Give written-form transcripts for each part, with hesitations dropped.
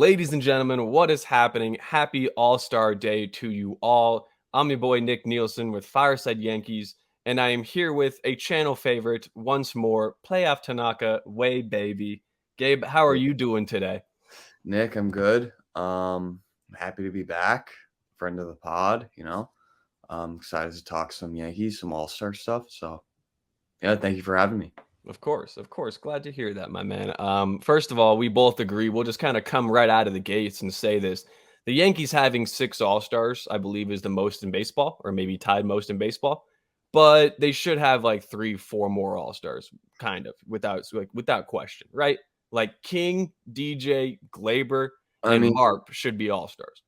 Ladies and gentlemen, what is happening? Happy All-Star Day to you all. I'm your boy Nick Nielsen with Fireside Yankees, and I am here with a channel favorite once more, Playoff Tanaka, way baby. Gabe, how are you doing today? Nick, I'm good. I'm happy to be back, friend of the pod. I'm excited to talk some Yankees, some All-Star stuff. So, yeah, thank you for having me. Of course. Glad to hear that, my man. First of all, we both agree. We'll just kind of come right out of the gates and say this. The Yankees having 6 All-Stars, I believe, is the most in baseball, or maybe tied most in baseball. But they should have like 3, 4 more All-Stars, kind of, without question, right? Like King, DJ, Glaber, I and mean, Marp should be All-Stars.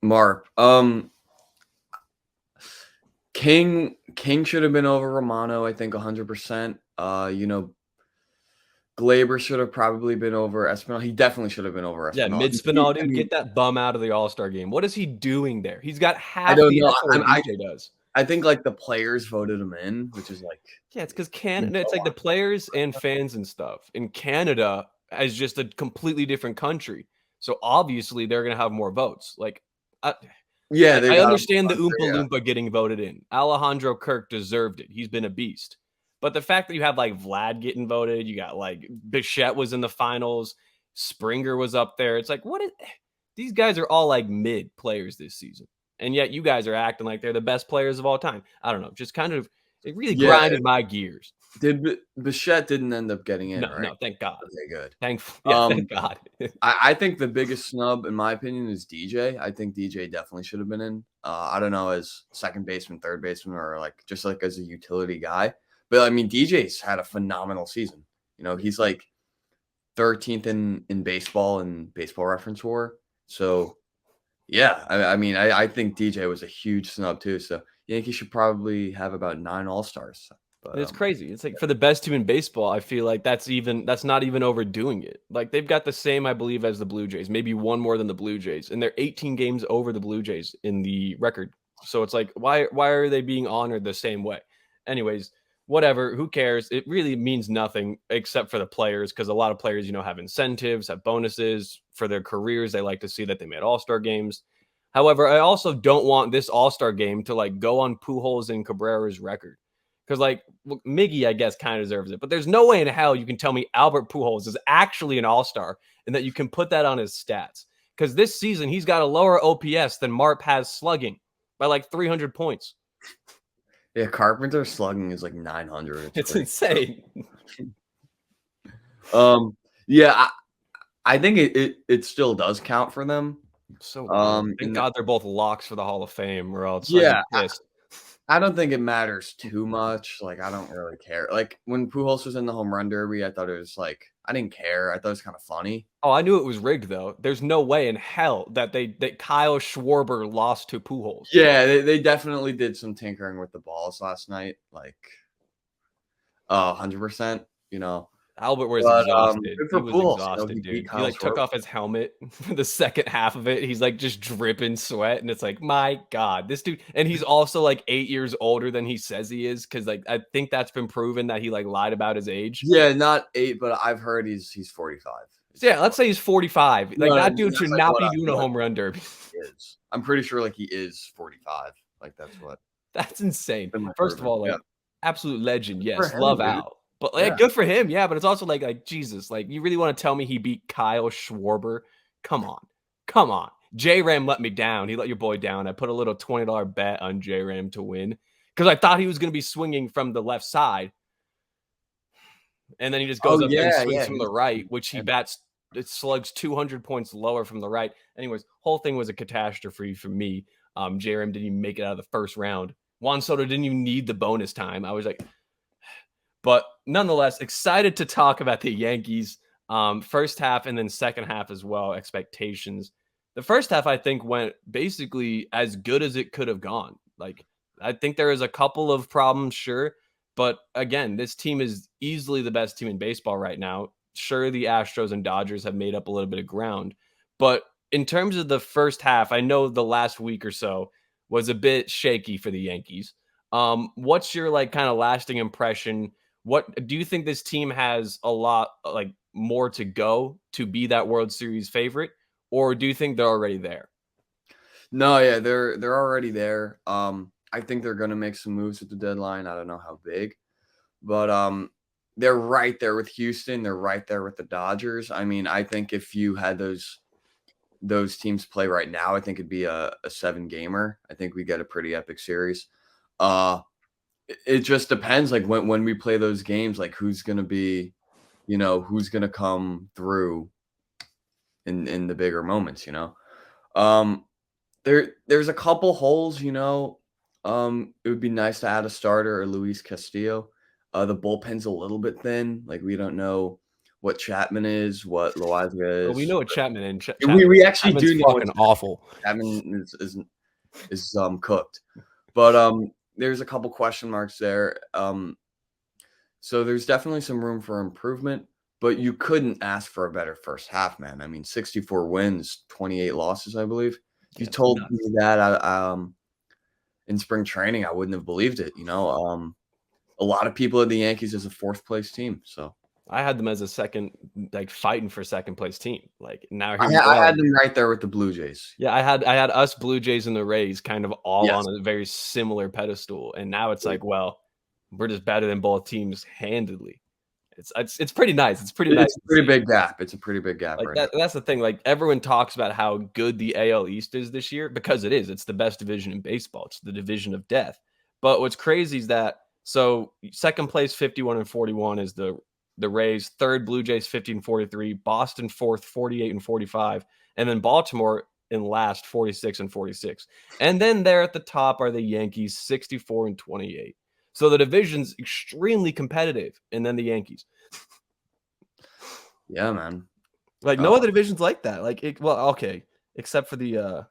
Marp, King should have been over Romano, I think 100%. Glaber should have probably been over Espinal. He definitely should have been over Yeah, Espinal. mid-spinal, dude, get that bum out of the All-Star game. What is he doing there? He's got I half don't the know. effort DJ does. I think like the players voted him in, which is like Yeah, it's because Canada. It's like the players and fans and stuff. In Canada is just a completely different country, so obviously they're gonna have more votes. Like, I, yeah, they I got understand the Oompa yeah. Loompa getting voted in. Alejandro Kirk deserved it. He's been a beast. But the fact that you have like Vlad getting voted, you got like Bichette was in the finals, Springer was up there. It's like, what is these guys are all like mid players this season. And yet you guys are acting like they're the best players of all time. I don't know. Just kind of it really Yeah, grinded my gears. Bichette didn't end up getting in, right? No, thank God. Okay, good. Thank God. I think the biggest snub, in my opinion, is DJ. I think DJ definitely should have been in. I don't know, as second baseman, third baseman, or like just like as a utility guy. But I mean, DJ's had a phenomenal season. He's like 13th in baseball and Baseball Reference War. So yeah, I think DJ was a huge snub too. So Yankees should probably have about 9 All-Stars. But It's crazy. It's like for the best team in baseball, I feel like that's not even overdoing it. Like they've got the same, I believe, as the Blue Jays, maybe one more than the Blue Jays, and they're 18 games over the Blue Jays in the record. So it's like, why are they being honored the same way? Anyways, whatever. Who cares? It really means nothing except for the players, because a lot of players, have incentives, have bonuses for their careers. They like to see that they made All-Star games. However, I also don't want this All-Star game to like go on Pujols and Cabrera's record. Because, like, Miggy, I guess, kind of deserves it. But there's no way in hell you can tell me Albert Pujols is actually an all-star and that you can put that on his stats. Because this season, he's got a lower OPS than Marp has slugging by like 300 points. Yeah, Carpenter slugging is like 900. It's insane. Yeah, I think it still does count for them. So thank God they're both locks for the Hall of Fame, or else yeah, I'd be pissed. I don't think it matters too much. Like, I don't really care. Like, when Pujols was in the home run derby, I thought it was like, I didn't care. I thought it was kind of funny. Oh, I knew it was rigged, though. There's no way in hell that Kyle Schwarber lost to Pujols. Yeah, they definitely did some tinkering with the balls last night. Like, 100%, Albert was But, exhausted. good He for was Pujols, exhausted, he dude. beat He like took Schwarber. off his helmet for the second half of it. He's like just dripping sweat, and it's like, my God, this dude. And he's also like 8 years older than he says he is, because like I think that's been proven that he like lied about his age. Yeah, not 8, but I've heard he's 45. So yeah, let's say he's 45. Like that dude should like not be doing a home run derby. Is. I'm pretty sure like he is 45. Like that's what. That's insane. First of all, like absolute legend. Yes, him, love dude. Al. But like, good for him, yeah. But it's also like Jesus, like you really want to tell me he beat Kyle Schwarber? Come on. J Ram let me down. He let your boy down. I put a little $20 bet on J Ram to win because I thought he was going to be swinging from the left side, and then he just goes up there and swings from the right, which he bats. It slugs 200 points lower from the right. Anyways, whole thing was a catastrophe for me. J Ram didn't even make it out of the first round. Juan Soto didn't even need the bonus time. I was like. But nonetheless, excited to talk about the Yankees first half and then second half as well, expectations. The first half, I think, went basically as good as it could have gone. Like, I think there is a couple of problems, sure. But again, this team is easily the best team in baseball right now. Sure, the Astros and Dodgers have made up a little bit of ground. But in terms of the first half, I know the last week or so was a bit shaky for the Yankees. What's your like kind of lasting impression? What do you think this team has a lot like more to go to be that World Series favorite? or do you think they're already there? No, yeah, they're already there. I think they're gonna make some moves at the deadline. I don't know how big, but they're right there with Houston. They're right there with the Dodgers. I mean, I think if you had those teams play right now, I think it'd be a 7-gamer. I think we get a pretty epic series. It just depends, like when we play those games, like who's gonna be, who's gonna come through in the bigger moments. Um, there's a couple holes. It would be nice to add a starter or Luis Castillo. The bullpen's a little bit thin. Like we don't know what Chapman is, what Loaiza Well, we is. know what Chapman and We actually Chapman's do know what fucking awful. Chapman is cooked. But there's a couple question marks there. So there's definitely some room for improvement, but you couldn't ask for a better first half, man. I mean, 64 wins, 28 losses, I believe. If you told me that in spring training, I wouldn't have believed it. A lot of people at the Yankees as a fourth place team. So I had them as a second, like fighting for second place team. Like now here I had them right there with the Blue Jays. Yeah, I had us Blue Jays and the Rays kind of all Yes. on a very similar pedestal, and now it's like, well, we're just better than both teams handedly. It's pretty nice. It's pretty nice. It's a pretty big gap. It's a pretty big gap Like right now. that's the thing. Like everyone talks about how good the AL East is this year because it is. It's the best division in baseball. It's the division of death. But what's crazy is that second place 51 and 41 is the Rays, third Blue Jays 50 and 43, Boston fourth 48 and 45, and then Baltimore in last 46 and 46. And then there at the top are the Yankees 64 and 28. So the division's extremely competitive, and then the Yankees. Yeah, man. Like no other divisions like that. Okay, except for the AL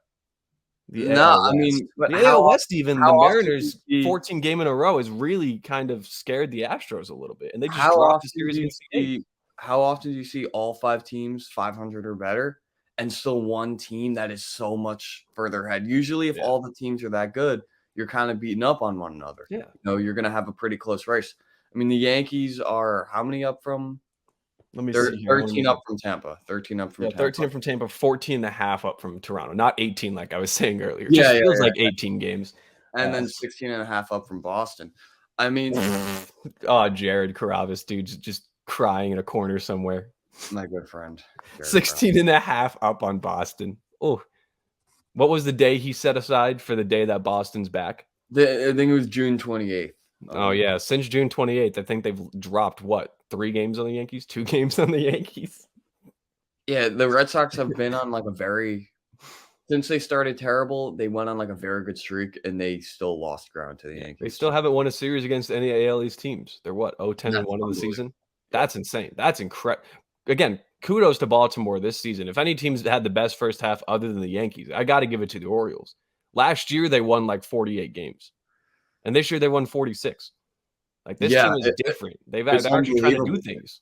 West. I mean, the AL West, even the Mariners 14 game in a row has really kind of scared the Astros a little bit, and they just dropped the series against the Yankees. How often do you see all 5 teams 500 or better, and still one team that is so much further ahead? Usually, if all the teams are that good, you're kind of beating up on one another. Yeah, you're going to have a pretty close race. I mean, the Yankees are how many up from? Let me see here. 13 up from Tampa. 13 up from Tampa. 13 up from Tampa, 14 and a half up from Toronto. Not 18 like I was saying earlier. It Yeah, just feels like 18 games. And then 16 and a half up from Boston. I mean, Jared Carrabis, dude's just crying in a corner somewhere. My good friend. 16 and a half up on Boston. Oh, what was the day he set aside for the day that Boston's back? I think it was June 28th. Oh, yeah. Since June 28th, I think they've dropped, 3 games on the Yankees? 2 games on the Yankees? Yeah, the Red Sox have been on like since they started terrible, they went on like a very good streak, and they still lost ground to the Yankees. They still haven't won a series against any AL East teams. They're 0-10 and 1 of the season? That's insane. That's incredible. Again, kudos to Baltimore this season. If any teams had the best first half other than the Yankees, I got to give it to the Orioles. Last year, they won like 48 games. And this year, they won 46. Like, this team is different. They're actually trying to do things.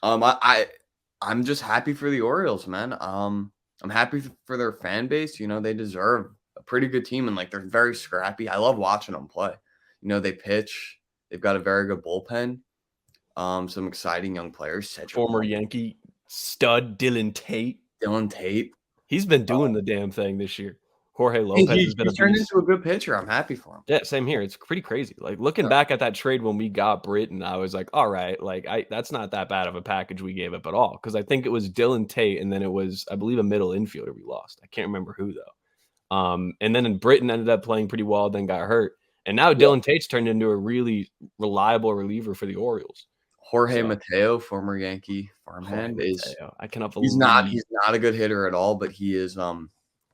I'm just happy for the Orioles, man. I'm happy for their fan base. They deserve a pretty good team, and like they're very scrappy. I love watching them play. They pitch. They've got a very good bullpen. Some exciting young players. Former Yankee stud Dylan Tate. He's been doing the damn thing this year. Jorge Lopez has been turned into a good pitcher. I'm happy for him. Yeah, same here. It's pretty crazy. Like looking back at that trade when we got Britton, I was like, all right, like that's not that bad of a package we gave up at all. Because I think it was Dylan Tate, and then it was, I believe, a middle infielder we lost. I can't remember who though. And then Britton ended up playing pretty well, then got hurt. And now Dylan Tate's turned into a really reliable reliever for the Orioles. Jorge Mateo, former Yankee farmhand, I cannot believe he's not a good hitter at all, but he is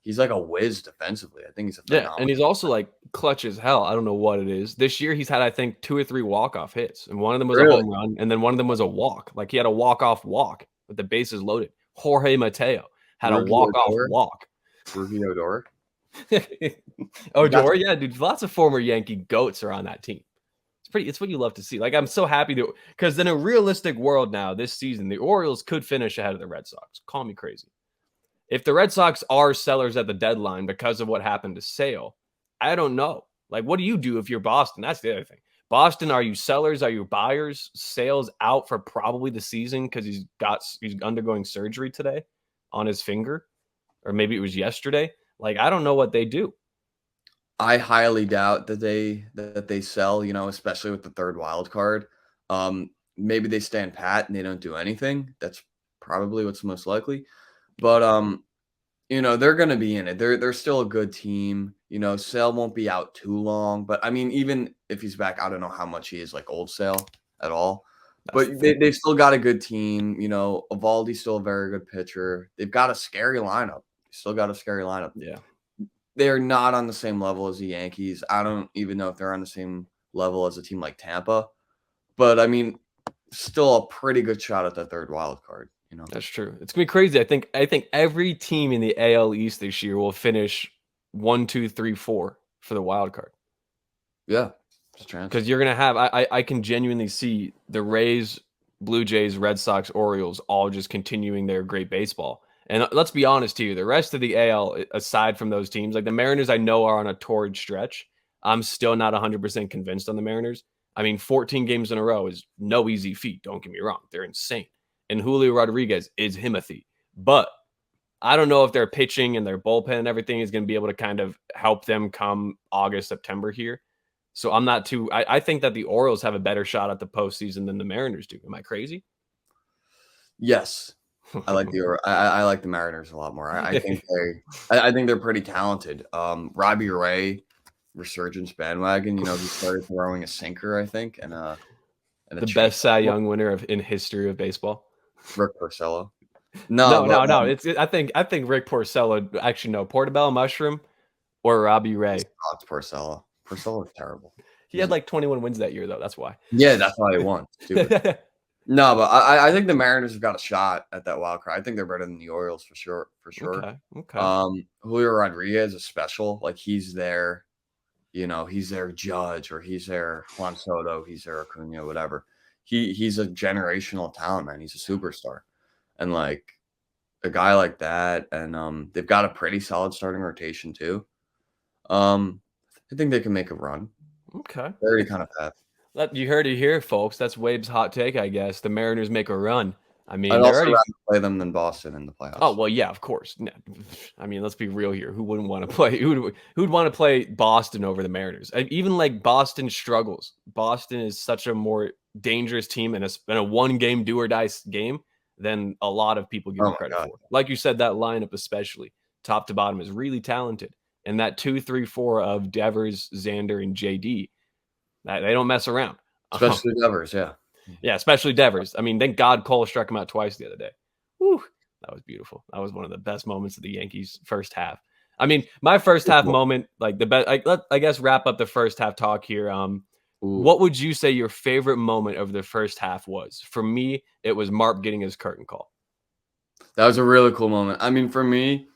he's like a whiz defensively. I think he's a phenomenal. And he's also like clutch as hell. I don't know what it is. This year he's had, I think, 2 or 3 walk-off hits, and one of them was a home run, and then one of them was a walk. Like he had a walk-off walk with the bases loaded. Jorge Mateo had a walk-off walk. Ruby Odor. Odor, yeah, dude. Lots of former Yankee goats are on that team. It's what you love to see. Like I'm so happy because in a realistic world now this season, the Orioles could finish ahead of the Red Sox. Call me crazy. If the Red Sox are sellers at the deadline because of what happened to Sale, I don't know. Like, what do you do if you're Boston? That's the other thing. Boston, are you sellers? Are you buyers? Sale's out for probably the season because he's undergoing surgery today. on his finger, or maybe it was yesterday. Like, I don't know what they do. I highly doubt that they sell, especially with the third wild card. Maybe they stand pat and they don't do anything. That's probably what's most likely. But they're gonna be in it. They're still a good team. Sale won't be out too long. But I mean, even if he's back, I don't know how much he is like old Sale at all. But they've still got a good team. Evaldi's still a very good pitcher. They've got a scary lineup. Still got a scary lineup. Yeah. They're not on the same level as the Yankees. I don't even know if they're on the same level as a team like Tampa. But I mean, still a pretty good shot at the third wild card. That's true. It's gonna be crazy. I think every team in the AL East this year will finish 1, 2, 3, 4 for the wild card. Yeah, because you're gonna have. I can genuinely see the Rays, Blue Jays, Red Sox, Orioles all just continuing their great baseball. And let's be honest here, the rest of the AL, aside from those teams, like the Mariners, I know are on a torrid stretch. I'm still not 100% convinced on the Mariners. I mean, 14 games in a row is no easy feat. Don't get me wrong. They're insane. And Julio Rodriguez is Himothy. But I don't know if their pitching and their bullpen and everything is going to be able to kind of help them come August, September here. So I'm not too. I think that the Orioles have a better shot at the postseason than the Mariners do. Am I crazy? Yes. I like I like the Mariners a lot more. I think they're pretty talented. Robbie Ray, resurgence bandwagon. He started throwing a sinker, I think, and the best Cy Young winner in history of baseball. Rick Porcello. No. I think Rick Porcello. Actually, no. Portobello Mushroom or Robbie Ray. It's Porcello. Porcello's terrible. He had like 21 wins that year, though. That's why. Yeah, that's why he won. Stupid. No, but I think the Mariners have got a shot at that wild card. I think they're better than the Orioles for sure. Okay. Julio Rodriguez is special. Like he's their, he's their Judge or he's their Juan Soto, he's their Acuna, whatever. He's a generational talent, man. He's a superstar, and like a guy like that, and they've got a pretty solid starting rotation too. I think they can make a run. Okay. They already kind of have. You heard it here, folks. That's Wabe's hot take, I guess. The Mariners make a run. I mean, I'd also rather play them than Boston in the playoffs. Oh well, yeah, of course. I mean, let's be real here. Who wouldn't want to play? Who'd want to play Boston over the Mariners? Even like Boston struggles. Boston is such a more dangerous team in a one-game do or die game than a lot of people give them credit for. Like you said, that lineup, especially top to bottom, is really talented. And that 2-3-4 of Devers, Xander, and JD, they don't mess around. Especially Devers, yeah. Yeah, especially Devers. I mean, thank God Cole struck him out twice the other day. Whew, that was beautiful. That was one of the best moments of the Yankees' first half. I mean, my first half moment, like the best. I guess wrap up the first half talk here. What would you say your favorite moment of the first half was? For me, it was Marp getting his curtain call. That was a really cool moment. I mean, for me,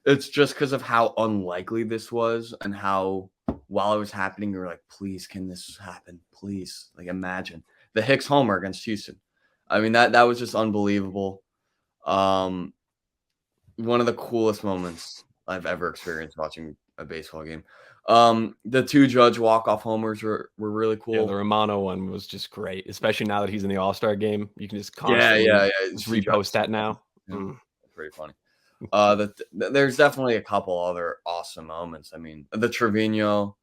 it's just because of how unlikely this was and how while it was happening, you were like, please, can this happen? Please. Like, imagine the Hicks homer against Houston. I mean, that was just unbelievable. One of the coolest moments I've ever experienced watching a baseball game. The two Judge walk-off homers were really cool. Yeah, the Romano one was just great, especially now that he's in the All-Star game. You can just constantly just repost that now. Yeah. It's pretty funny. There's definitely a couple other awesome moments. I mean, the Trevino.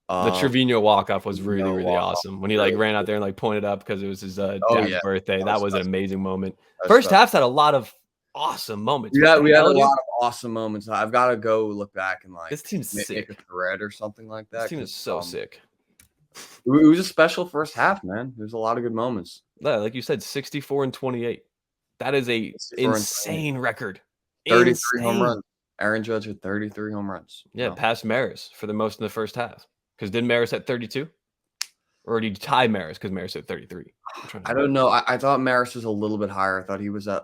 The Trevino walk-off was really awesome. When he ran out there and pointed up because it was his dad's birthday. That was an amazing moment. First half's had a lot of awesome moments. Yeah, we had a lot of awesome moments. I've got to go look back and this team's sick. A thread or something like that. This team is so sick. It was a special first half, man. There's a lot of good moments. Yeah, like you said, 64-28. That is a insane record. 33 home runs. Aaron Judge had 33 home runs. Yeah, past Maris for the most in the first half. Because did Maris at 32? Or did you tie Maris because Maris at 33? I don't know. I thought Maris was a little bit higher. I thought he was at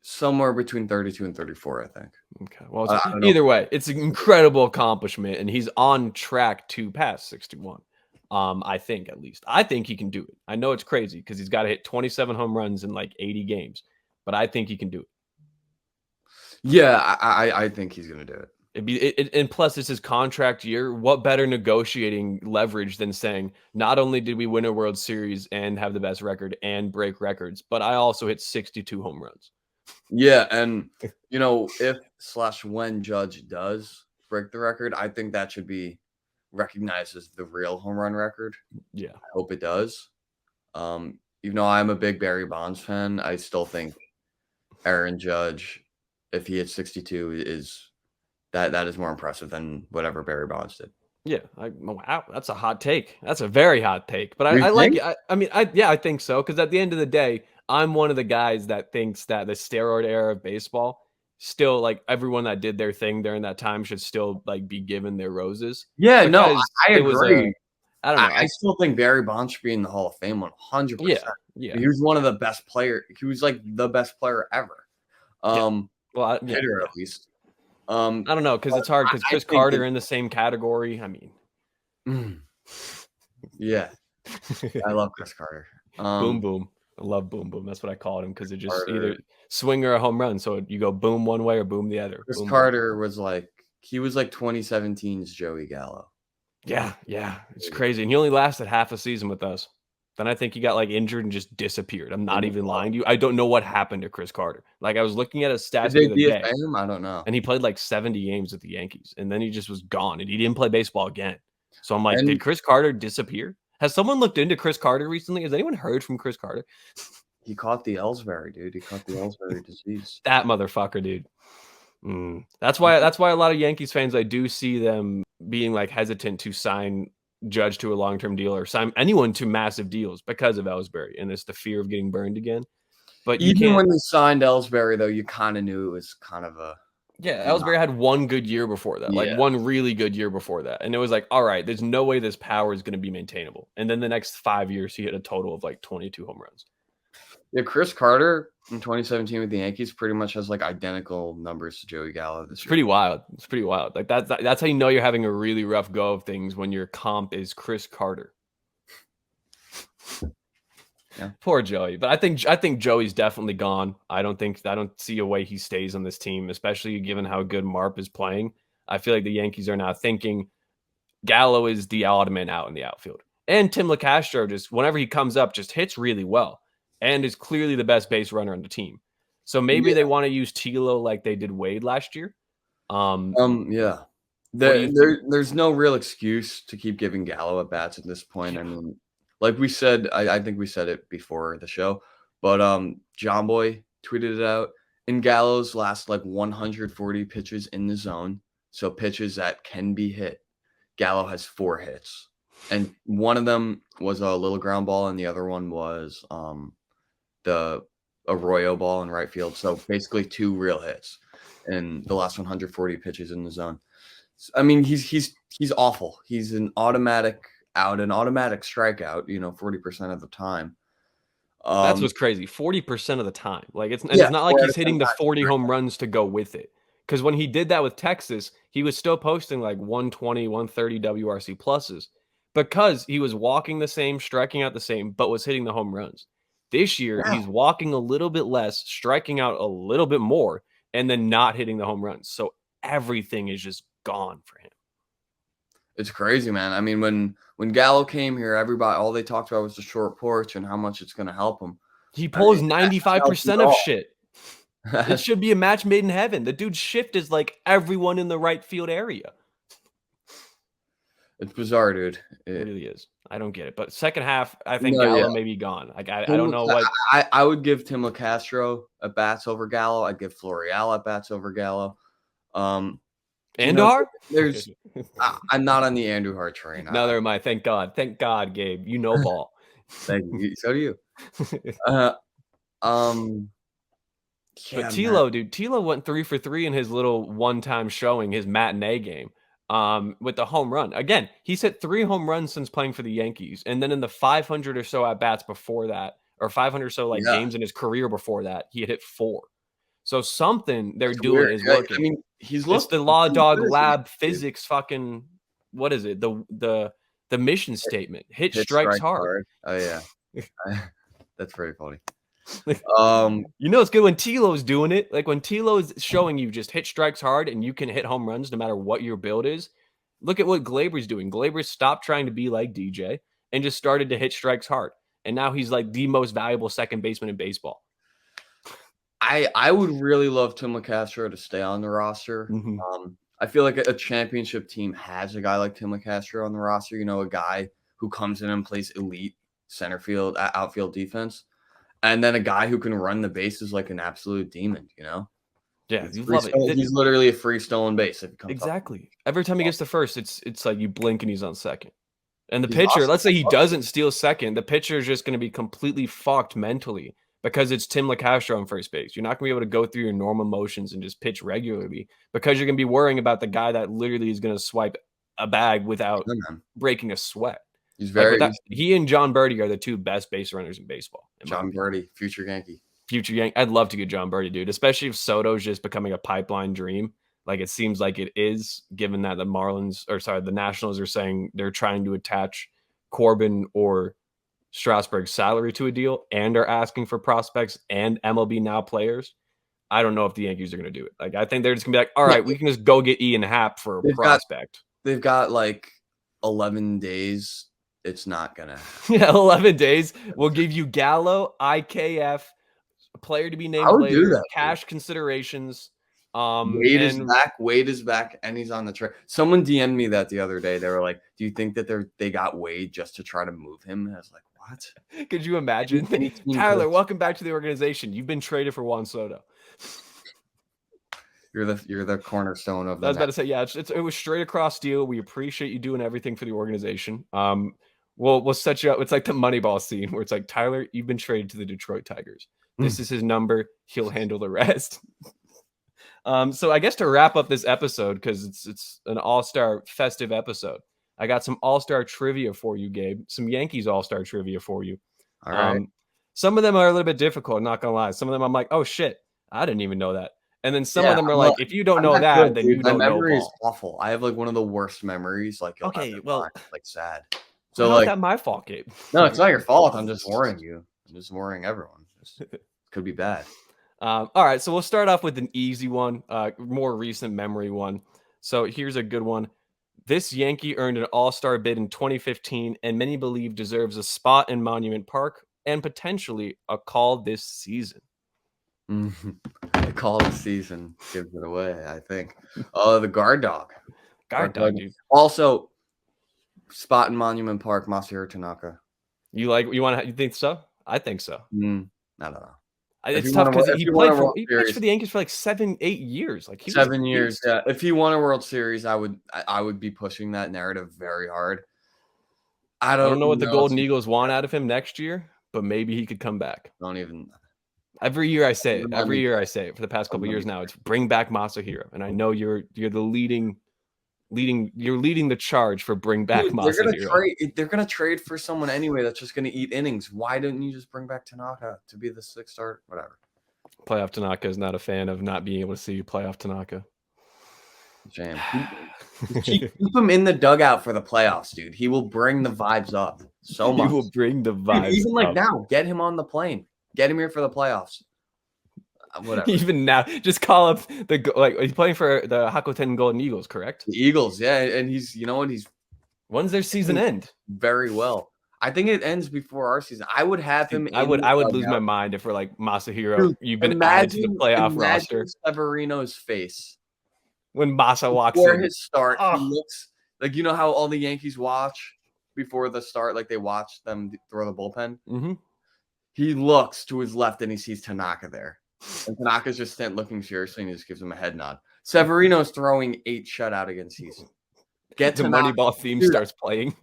somewhere between 32 and 34, I think. Okay. Well, either way, it's an incredible accomplishment, and he's on track to pass 61. I think, at least. I think he can do it. I know it's crazy because he's got to hit 27 home runs in 80 games, but I think he can do it. Yeah, I think he's going to do it. And plus, it's his contract year. What better negotiating leverage than saying, not only did we win a World Series and have the best record and break records, but I also hit 62 home runs. Yeah, and if/when Judge does break the record, I think that should be recognized as the real home run record. Yeah. I hope it does. Even though I'm a big Barry Bonds fan, I still think Aaron Judge, if he hits 62, is that is more impressive than whatever Barry Bonds did. Yeah, wow, that's a hot take. That's a very hot take, but You I like think? it. I think so because at the end of the day, I'm one of the guys that thinks that the steroid era of baseball still like everyone that did their thing during that time should still like be given their roses Yeah, no, because I it was a agree. I don't I know. I still think Barry Bonds should be in the Hall of Fame 100%. Yeah, yeah, He was one of the best player. He was like the best player ever. yeah. Um, Well, hitter yeah. at least. I don't know because But it's hard because I Chris think Carter that in the same category. yeah, I love Chris Carter. Boom boom. I love boom boom. That's what I called him because it just either Carter swing or a home run. So you go boom one way or boom the other. Chris Boom boom. Carter was like 2017's Joey Gallo. Yeah, it's crazy, and he only lasted half a season with us. Then I think he got, like, injured and just disappeared. I'm not even lying to you. I don't know what happened to Chris Carter. Like, I was looking at his Did stats the they other DFA day, him? I don't know. and he played, like, 70 games with the Yankees, and then he just was gone, and he didn't play baseball again. So I'm like, And "Did Chris Carter disappear?" Has someone looked into Chris Carter recently? Has anyone heard from Chris Carter? he caught the Ellsbury, dude. He caught the Ellsbury disease. That motherfucker, dude. That's why a lot of Yankees fans, I do see them being like hesitant to sign Judge to a long-term deal or sign anyone to massive deals because of Ellsbury and it's the fear of getting burned again. But you Even can't. when they signed Ellsbury, though, you kind of knew it was kind of a Yeah, not. Ellsbury had one good year before that, like Yeah. one really good year before that, and it was like, all right, there's no way this power is going to be maintainable. And then the next 5 years, he hit a total of like 22 home runs. Yeah, Chris Carter in 2017 with the Yankees pretty much has like identical numbers to Joey Gallo this It's year. pretty wild. It's pretty wild. Like that's how you know you're having a really rough go of things when your comp is Chris Carter. Yeah. Poor Joey, but I think Joey's definitely gone. I don't see a way he stays on this team, especially given how good Marp is playing. I feel like the Yankees are now thinking Gallo is the odd man out in the outfield, and Tim LeCastro just whenever he comes up just hits really well and is clearly the best base runner on the team. So maybe Yeah. they want to use Tilo like they did Wade last year. Yeah. What do you think? There's no real excuse to keep giving Gallo at bats at this point. I mean, like we said, I think we said it before the show, but John Boy tweeted it out. In Gallo's last like 140 pitches in the zone, so pitches that can be hit, Gallo has 4 hits. And one of them was a little ground ball, and the other one was the Arroyo ball in right field. So basically 2 real hits in the last 140 pitches in the zone. I mean, he's awful. He's an automatic out, an automatic strikeout, 40% of the time. That's what's crazy. 40% of the time. Like it's Yeah, not like 4 out he's of 10 hitting the times. 40 home runs to go with it. Because when he did that with Texas, he was still posting like 120, 130 WRC pluses because he was walking the same, striking out the same, but was hitting the home runs. This year, Yeah, he's walking a little bit less, striking out a little bit more, and then not hitting the home runs. So everything is just gone for him. it's crazy, man. I mean, when Gallo came here, everybody all they talked about was the short porch and how much it's going to help him. He I mean, pulls that hasn't helped 95% at of all. shit. It should be a match made in heaven. The dude's shift is like everyone in the right field area. It's bizarre, dude. It really is. I don't get it. But second half, I think No, yeah. Gallo may be gone. Like I don't know what. I would give Tim LeCastro at bats over Gallo. I'd give Florial at bats over Gallo. Andar? There's I'm not on the Andujar train. Neither am I. Thank God. Thank God, Gabe. You know ball. Thank you. So do you. But Yeah, Tilo, dude, Tilo went 3 for 3 in his little one-time showing, his matinee game. With the home run. Again, he's hit 3 home runs since playing for the Yankees. And then in the 500 or so at bats before that, or 500 or so like Yeah. games in his career before that, he had hit 4. So something they're It's doing weird. is Yeah, working. I mean, he's It's the looking law pretty dog good as a lab dude. physics fucking what is it? The mission statement. Hit Hit strikes strike hard. Oh yeah. That's pretty funny. You know it's good when Tilo's doing it. Like when Tilo's showing you just hit strikes hard and you can hit home runs no matter what your build is. Look at what Glaber's doing. Glaber stopped trying to be like DJ and just started to hit strikes hard. And now he's like the most valuable second baseman in baseball. I would really love Tim LeCastro to stay on the roster. Mhm. I feel like a championship team has a guy like Tim LeCastro on the roster. You know, a guy who comes in and plays elite center field, outfield defense, and then a guy who can run the bases like an absolute demon. You know, Yeah, you love it. He's literally a free stolen base if he comes up. Exactly. Every time he gets to first, it's like you blink and he's on second. And the He's pitcher, awesome. let's say he doesn't steal second, the pitcher is just going to be completely fucked mentally because it's Tim LeCastro on first base. You're not going to be able to go through your normal motions and just pitch regularly because you're going to be worrying about the guy that literally is going to swipe a bag without Yeah, man. breaking a sweat. He's Like very he and John Birdie are the two best base runners in baseball. John Birdie, future Yankee. Future Yankee. I'd love to get John Birdie, dude, especially if Soto's just becoming a pipeline dream. Like it seems like it is, given that the Nationals are saying they're trying to attach Corbin or Strasburg's salary to a deal and are asking for prospects and MLB Now players. I don't know if the Yankees are going to do it. Like I think they're just going to be like, all right, we can just go get Ian Happ for a prospect. They've got like 11 days. It's not gonna happen. Yeah, 11 days. We'll give you Gallo, IKF, a player to be named later, cash considerations. Wade is back. Wade is back, and he's on the trade. Someone DM'd me that the other day. They were like, "Do you think that they got Wade just to try to move him?" And I was like, "What?" Could you imagine? Tyler, welcome back to the organization. You've been traded for Juan Soto. You're the cornerstone of. I was about to say, yeah, it was straight across deal. We appreciate you doing everything for the organization. We'll set you up. It's like the Moneyball scene where it's like, Tyler, you've been traded to the Detroit Tigers. This is his number. He'll handle the rest. So I guess to wrap up this episode, because it's an all-star festive episode, I got some all-star trivia for you, Gabe. Some Yankees all-star trivia for you. All right. Some of them are a little bit difficult, not gonna lie. Some of them I'm like, oh shit, I didn't even know that. And then some of them are like, if you don't know that, then you don't know. My memory is awful. I have like one of the worst memories. Like, okay, well, like sad. So like, that my fault, Gabe? No, it's not your fault. I'm just worrying you. I'm just worrying everyone. It could be bad. All right, so we'll start off with an easy one, more recent memory one. So here's a good one. This Yankee earned an all-star bid in 2015 and many believe deserves a spot in Monument Park and potentially a call this season. The call this season gives it away, I think. Oh, the guard dog. Guard dog, dude. Also, spot in Monument Park, Masahiro Tanaka. You think so? I think so. I don't know. It's tough because he pitched for the Yankees for like 7-8 years. Like 7 years. Yeah. If he won a World Series, I would be pushing that narrative very hard. I don't know what the Golden Eagles want out of him next year, but maybe he could come back. Don't even. Every year I say it. Every year I say it for the past couple of years now. It's bring back Masahiro, and I know you're the leading the charge for bring back Masahiro. They're gonna trade for someone anyway that's just gonna eat innings. Why didn't you just bring back Tanaka to be the sixth start? Whatever. Playoff Tanaka is not a fan of not being able to see playoff Tanaka. Shame. Keep him in the dugout for the playoffs, dude. He will bring the vibes up so much. He will bring the vibes. Even like now, get him on the plane. Get him here for the playoffs. Whatever. Even now, just call up he's playing for the Hakuten Golden Eagles, correct? The Eagles, yeah, and he's when's their season end? Very well. I think it ends before our season. I would have him. I would lose my mind if we're like Masahiro. You've been added to the playoff roster. Severino's face when Masa walks before in. His start. He looks like how all the Yankees watch before the start, like they watch them throw the bullpen. Mm-hmm. He looks to his left and he sees Tanaka there. And Tanaka's just looking seriously and he just gives him a head nod. Severino's throwing 8 shutout against Houston. Get the Moneyball theme starts playing.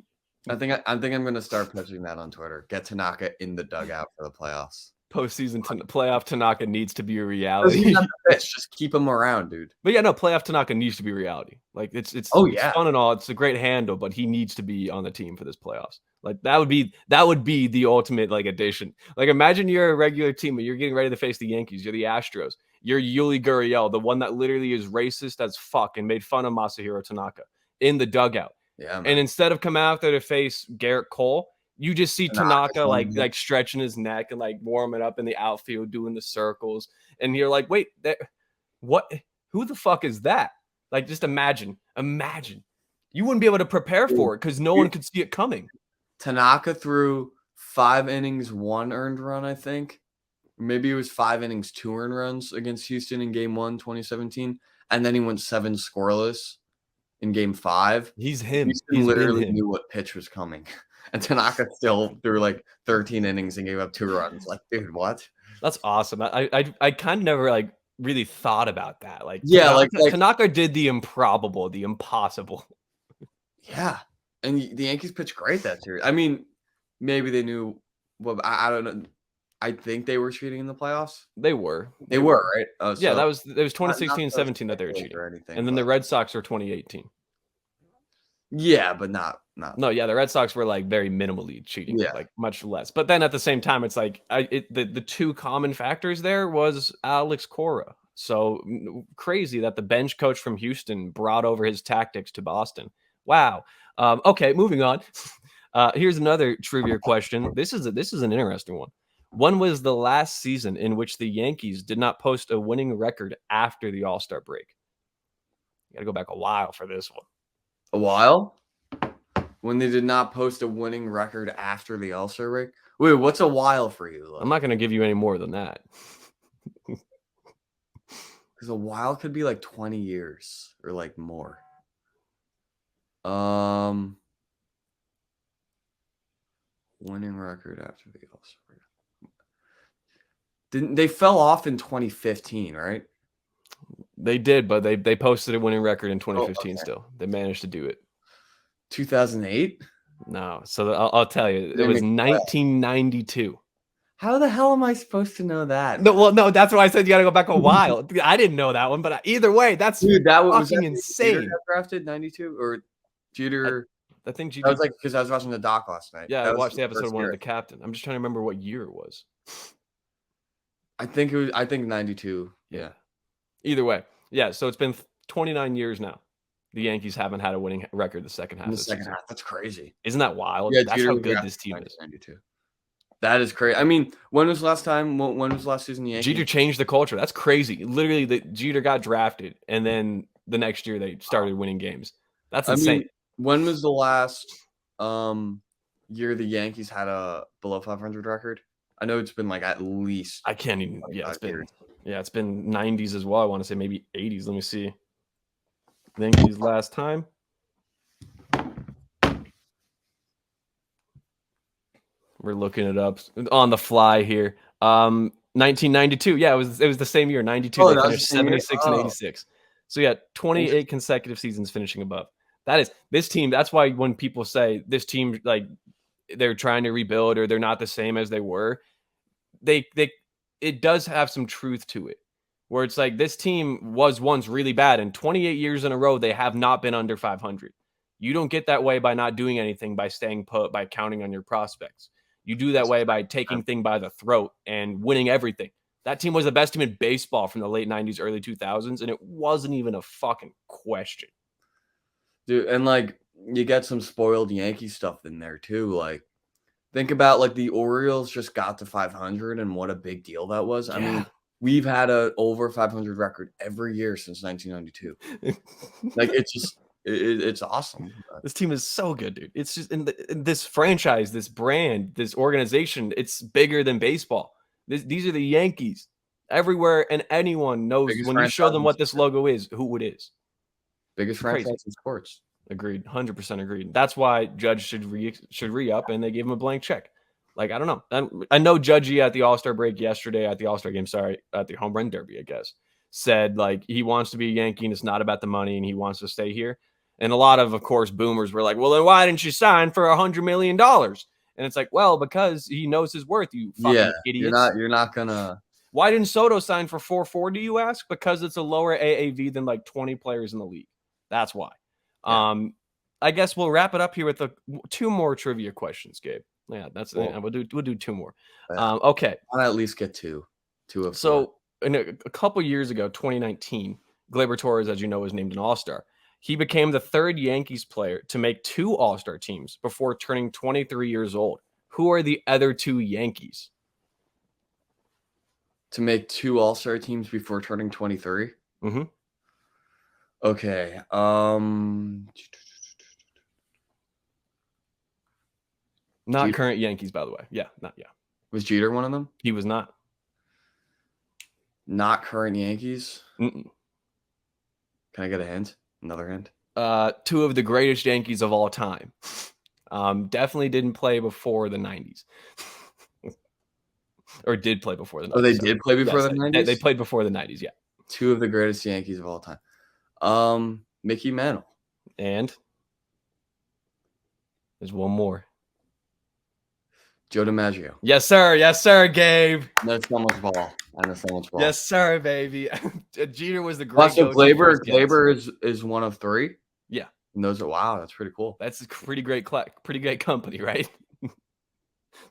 I think I'm going to start pitching that on Twitter. Get Tanaka in the dugout for the playoffs. Postseason playoff Tanaka needs to be a reality. Just keep him around, dude. But yeah, no, playoff Tanaka needs to be reality. Like it's fun and all. It's a great handle, but he needs to be on the team for this playoffs. Like that would be the ultimate like addition. Like imagine you're a regular team and you're getting ready to face the Yankees. You're the Astros. You're Yuli Gurriel, the one that literally is racist as fuck and made fun of Masahiro Tanaka in the dugout. Yeah, man. And instead of coming out there to face Garrett Cole, you just see Tanaka like stretching his neck and like warming up in the outfield, doing the circles. And you're like, wait, what? Who the fuck is that? Like, just imagine. You wouldn't be able to prepare for it because no one could see it coming. Tanaka threw 5 innings, 1 earned run, I think. maybe it was 5 innings, 2 earned runs against Houston in Game 1, 2017, and then he went 7 scoreless in Game 5. He's him. Houston He's been literally him. knew what pitch was coming, and Tanaka still threw like 13 innings and gave up 2 runs. Like, dude, what? That's awesome. I kind of never like really thought about that. Like Yeah, Tanaka did the improbable, the impossible. yeah, and the Yankees pitched great that series. I mean, maybe they knew. Well, I don't know. I think they were cheating in the playoffs. They were. They were, right? Oh, Yeah, so it was not 2016 and those 17 that they were cheating. or anything, And then the but Red Sox were 2018. yeah, but not No, yeah, the Red Sox were like very minimally cheating, yeah. like much less. But then at the same time, it's like the two common factors there was Alex Cora. So crazy that the bench coach from Houston brought over his tactics to Boston. Wow. Okay, moving on. Here's another trivia question. This is an interesting one. When was the last season in which the Yankees did not post a winning record after the All-Star break? You got to go back a while for this one. A while? When they did not post a winning record after the All-Star break? Wait, what's a while for you? I'm not going to give you any more than that. Because a while could be like 20 years or like more. Winning record after the All-Star break. Didn't they fell off in 2015, right? They did, but they posted a winning record in 2015 still. They managed to do it. 2008? No. So I'll tell you. It was 1992. How the hell am I supposed to know that? No, well, no, that's why I said you got to go back a while. I didn't know that one, but either way, that's Dude, that was fucking insane. Jeter got drafted 92 or Jeter? I think That Jeter. was like because I was watching the doc last night. Yeah, That I was watched the his episode first one of year. the captain. I'm just trying to remember what year it was. I think 92. Yeah. Either way, yeah. So it's been 29 years now. The Yankees haven't had a winning record the second half. In the of the second season. half. That's crazy. Isn't that wild? Yeah, That's Jeter how was good drafted this team is. 92. That is crazy. I mean, when was the last time? When was the last season the Yankees? Jeter changed the culture. That's crazy. Literally, Jeter got drafted, and then the next year they started winning games. That's insane. I mean, when was the last year the Yankees had a below 500 record? I know it's been like at least. I can't even. Yeah, it's been. Years. Yeah, it's been 90s as well. I want to say maybe 80s. Let me see. Yankees last time. We're looking it up on the fly here. 1992. Yeah, it was the same year. 92. Oh, they finished 76 and Oh. 86. So yeah, 28 consecutive seasons finishing above. That is this team. That's why when people say this team like they're trying to rebuild or they're not the same as they were, it does have some truth to it. Where it's like this team was once really bad, and 28 years in a row they have not been under 500. You don't get that way by not doing anything, by staying put, by counting on your prospects. You do that way by taking things by the throat and winning everything. That team was the best team in baseball from the late 90s, early 2000s, and it wasn't even a fucking question. Dude, and like you get some spoiled Yankee stuff in there too. Like think about like the Orioles just got to 500 and what a big deal that was. I mean, we've had a over 500 record every year since 1992. Like it's just it's awesome. This team is so good, dude. It's just in this franchise, this brand, this organization. It's bigger than baseball. These are the Yankees. Everywhere and anyone knows Biggest when you show them franchise what this logo is, who it is. Biggest Crazy. franchise in sports. Agreed, 100% agreed. That's why Judge should re-up, and they gave him a blank check. Like I don't know. I know Judgy at the All-Star break yesterday, at the All-Star game, at the home run derby, I guess, said like he wants to be a Yankee and it's not about the money and he wants to stay here. And a lot of course, boomers were like, well, then why didn't you sign for $100 million? And it's like, well, because he knows his worth, you fucking idiots. You're not gonna. Why didn't Soto sign for 440, you ask? Because it's a lower AAV than like 20 players in the league. That's why. Yeah. I guess we'll wrap it up here with two more trivia questions, Gabe. Yeah, that's cool. We'll do two more. Okay. I'll at least get two of so in a couple years ago, 2019, Gleyber Torres, as you know, was named an All-Star. He became the third Yankees player to make two All-Star teams before turning 23 years old. Who are the other two Yankees? To make two All-Star teams before turning 23? Mm-hmm. Okay. Not Jeter. Current Yankees, by the way. Yeah, not yeah. Was Jeter one of them? He was not. Not current Yankees. Mm-mm. Can I get a hint? Another hint? Two of the greatest Yankees of all time. Definitely didn't play before the 90s. Or did play before the 90s. Oh, they sorry. did play before Yes, the they 90s? played before the 90s, yeah. Two of the greatest Yankees of all time. Mickey Mantle. And there's one more. Joe DiMaggio. Yes, sir. Yes, sir, Gabe. I know so much ball. Yes, sir, baby. Jeter was the great Also, go-to first guess. Glaber is one of three. Yeah. And those are wow. That's pretty cool. That's a pretty great company, right?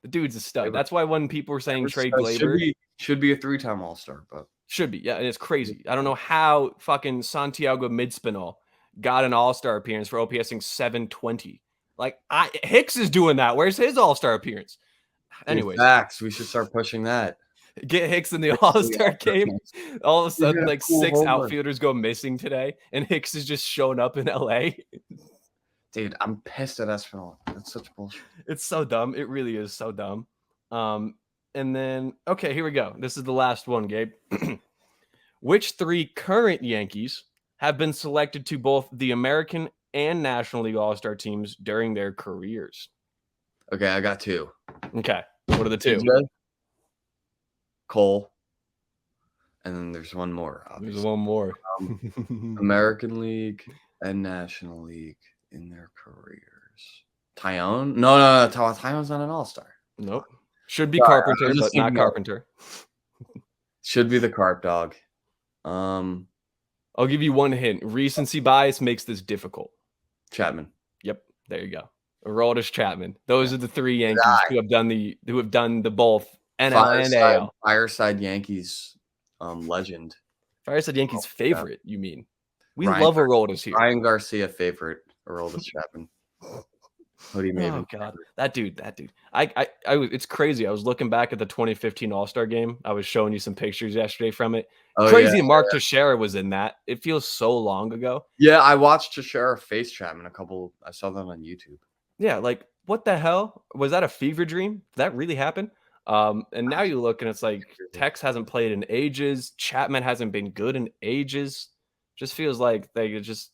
The dude's a stud. Glaber. That's why when people were saying trade Glaber, should be a 3-time All-Star, but should be. Yeah, and it's crazy. I don't know how fucking Santiago Midspinall got an All-Star appearance for OPSing 720. Like Hicks is doing that. Where's his All-Star appearance? Anyways, facts. We should start pushing that. Get Hicks in the All-Star game. All of a sudden, like cool 6 homer. outfielders go missing today, and Hicks is just showing up in LA. Dude, I'm pissed at Espinal. That's such bullshit. It's so dumb. It really is so dumb. And then, okay, here we go. This is the last one, Gabe. Which 3 current Yankees have been selected to both the American and National League All-Star teams during their careers? Okay, I got 2. Okay, what are the 2? DJ, Cole, and then there's one more. Obviously. There's one more. American League and National League in their careers. Tyone? No. Tyone's not an All-Star. Nope. Should be Carpenter, but not Carpenter. Should be the Carp Dog. I'll give you one hint. Recency bias makes this difficult. Chapman. Yep, there you go. Aroldis Chapman. Those are the 3 Yankees who have done the both NL and AL. Fireside Yankees legend. Fireside Yankees favorite, you mean? We love Aroldis here. Ryan Garcia favorite Aroldis Chapman. Hoodie Maven. Oh god, that dude. It's crazy. I was looking back at the 2015 All-Star game. I was showing you some pictures yesterday from it. Crazy, Mark Teixeira was in that. It feels so long ago. Yeah, I watched Teixeira face Chapman I saw that on YouTube. Yeah, like what the hell? Was that a fever dream? Did that really happen? And now you look and it's like Tex hasn't played in ages. Chapman hasn't been good in ages. Just feels like they just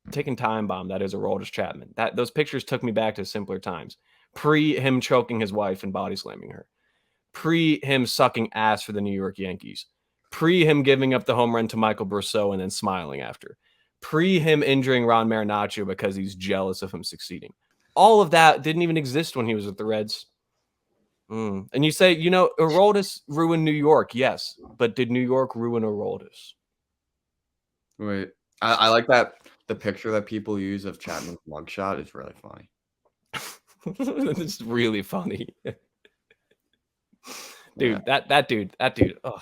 taking time bomb. That is Aroldis Chapman. Those pictures took me back to simpler times. Pre him choking his wife and body slamming her. Pre him sucking ass for the New York Yankees. Pre him giving up the home run to Michael Brosseau and then smiling after. Pre him injuring Ron Marinaccio because he's jealous of him succeeding. All of that didn't even exist when he was with the Reds. And you say, Aroldis ruined New York. Yes, but did New York ruin Aroldis? Wait, I like that. The picture that people use of Chapman's mugshot is really funny. It's really funny. Dude, Yeah. that dude, ugh,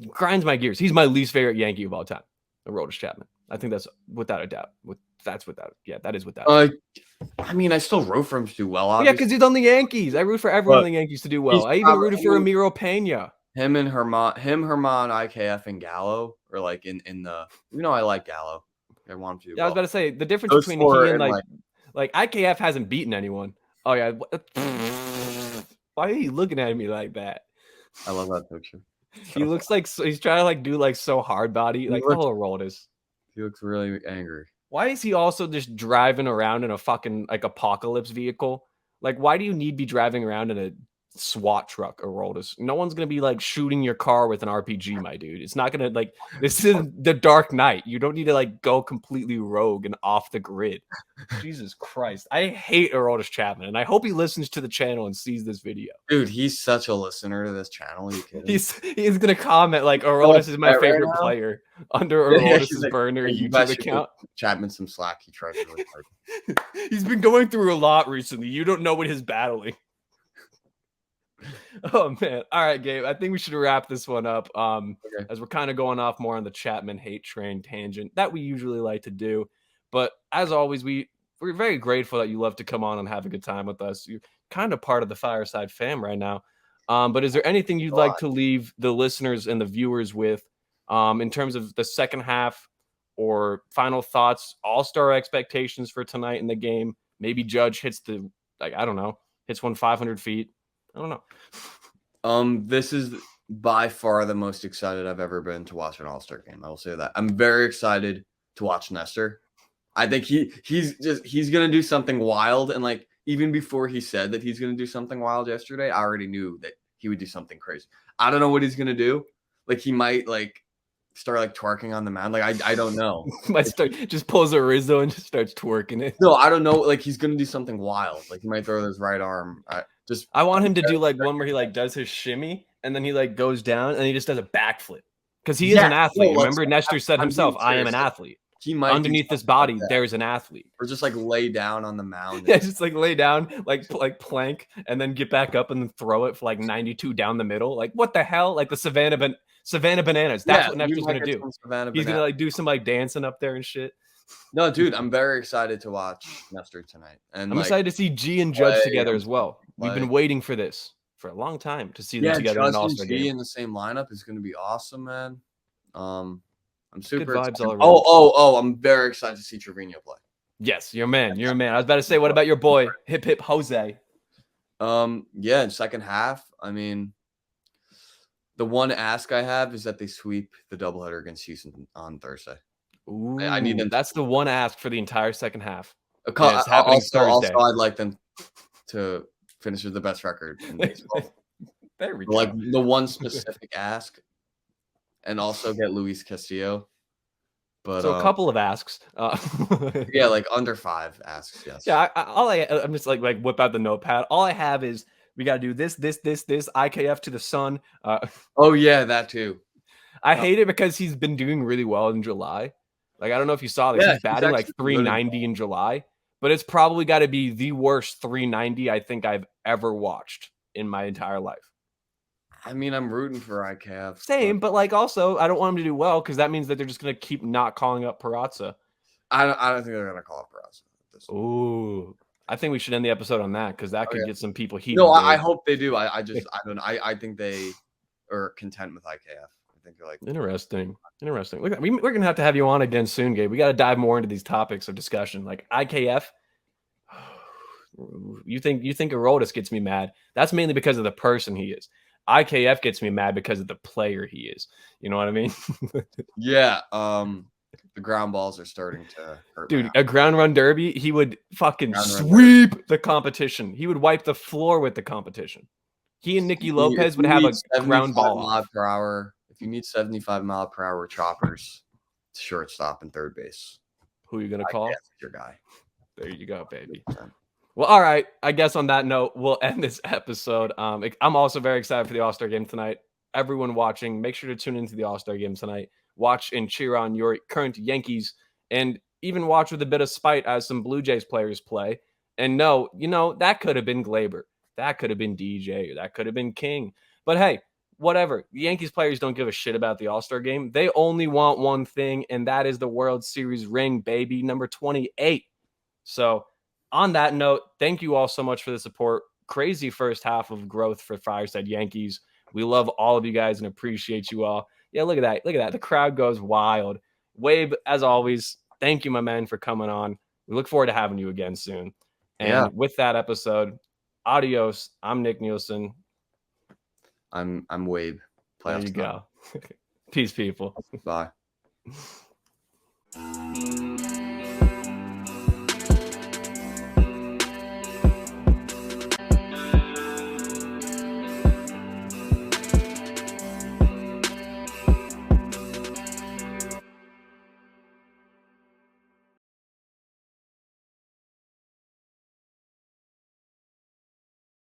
grinds my gears. He's my least favorite Yankee of all time, Aroldis Chapman. I think that's without a doubt. That is without a doubt. I mean, I still root for him to do well, Yeah, obviously. because he's on the Yankees. I root for everyone on the Yankees to do well. I even rooted for Ramiro Pena. Him, Herman, IKF, and Gallo are like in the. I like Gallo. I want him to do Yeah, I was well. about to say the difference Those between four he and and, like IKF hasn't beaten anyone. Oh yeah. Why are you looking at me like that? I love that picture. He looks like he's trying to do so hard body. Like, hello, Aroldis. He looks really angry. Why is he also just driving around in a fucking apocalypse vehicle? Like, why do you need to be driving around in a SWAT truck, Aroldis? No one's gonna be shooting your car with an RPG, my dude. It's not gonna this is the Dark Knight. You don't need to go completely rogue and off the grid. Jesus Christ. I hate Aroldis Chapman, and I hope he listens to the channel and sees this video. Dude, he's such a listener to this channel. Are you kidding? He's gonna comment Aroldis is my favorite player under Aroldis' burner YouTube account. Chapman some slack. He tries really hard. He's been going through a lot recently. You don't know what he's battling. Oh man. All right, Gabe. I think we should wrap this one up. As we're kind of going off more on the Chapman hate train tangent that we usually like to do. But as always, we're very grateful that you love to come on and have a good time with us. You're kind of part of the Fireside fam right now. But is there anything you'd like to leave the listeners and the viewers with in terms of the second half or final thoughts, all-star expectations for tonight in the game? Maybe Judge hits hits one 500 feet. I don't know. This is by far the most excited I've ever been to watch an All-Star game. I will say that. I'm very excited to watch Nestor. I think he's gonna do something wild, and like even before he said that he's gonna do something wild yesterday, I already knew that he would do something crazy. I don't know what he's gonna do. Like he might like start like twerking on the mound. Like I don't know. Might start just pulls a Rizzo and just starts twerking it. No, I don't know. Like he's gonna do something wild. Like he might throw his right arm. I want him to do like one where he like does his shimmy and then he like goes down and he just does a backflip because he is an athlete. Remember, Nestor said himself, "I am an athlete." He might underneath this body, there's an athlete. Or just like lay down on the mound. Yeah, just like lay down, like plank, and then get back up and then throw it for like 92 down the middle. Like what the hell? Like the Savannah Bananas. That's what Nestor's gonna do. He's gonna like do some like dancing up there and shit. No, dude, I'm very excited to watch Nestor tonight, and I'm excited to see G and Judge together as well. We've been waiting for this for a long time to see them together in an All-Star game. In the same lineup is going to be awesome, man. I'm super good vibes excited. all around. Oh, I'm very excited to see Trevino play. Yes, you're a man. You're a man. I was about to say, what about your boy, Hip Hip Jose? Yeah, in second half, I mean, the one ask I have is that they sweep the doubleheader against Houston on Thursday. Ooh, I need them. That's the one ask for the entire second half. It's happening Thursday. Also, I'd like them to finish with the best record in baseball. There we go. Like the one specific ask, and also get Luis Castillo. But so a couple of asks. Yeah, like under 5 asks. Yes. Yeah. I'm just like whip out the notepad. All I have is we got to do this. IKF to the sun. Oh yeah, that too. I hate it because he's been doing really well in July. Like I don't know if you saw this. He's batting like 390 in July, but it's probably got to be the worst 390 I think I've ever watched in my entire life. I mean, I'm rooting for IKF. Same, but like also, I don't want him to do well because that means that they're just gonna keep not calling up Peraza. I don't think they're gonna call up Peraza. Ooh, I think we should end the episode on that because that could get some people heated. No, I hope they do. I don't. I think they are content with IKF. I think they're like interesting. Look, we're gonna have to have you on again soon, Gabe. We got to dive more into these topics of discussion, like IKF. You think Aroldis gets me mad? That's mainly because of the person he is. IKF gets me mad because of the player he is. You know what I mean? Yeah. The ground balls are starting to hurt. Dude, a ground run derby, he would fucking sweep the competition. He would wipe the floor with the competition. He and Nicky Lopez would have a ground ball mile per hour. If you need 75 mile per hour choppers, shortstop and third base. Who are you gonna call? Your guy. There you go, baby. Well, all right. I guess on that note, we'll end this episode. I'm also very excited for the All-Star game tonight. Everyone watching, make sure to tune into the All-Star game tonight. Watch and cheer on your current Yankees, and even watch with a bit of spite as some Blue Jays players play. And no, that could have been Glaber. That could have been DJ. Or that could have been King. But hey, whatever. The Yankees players don't give a shit about the All-Star game. They only want one thing, and that is the World Series ring, baby, number 28. So on that note, thank you all so much for the support. Crazy first half of growth for Fireside Yankees. We love all of you guys and appreciate you all. Yeah, look at that. Look at that. The crowd goes wild. Wabe, as always, thank you, my man, for coming on. We look forward to having you again soon. And with that episode, adios. I'm Nick Nielsen. I'm Wabe. There you go. Peace, people. Bye.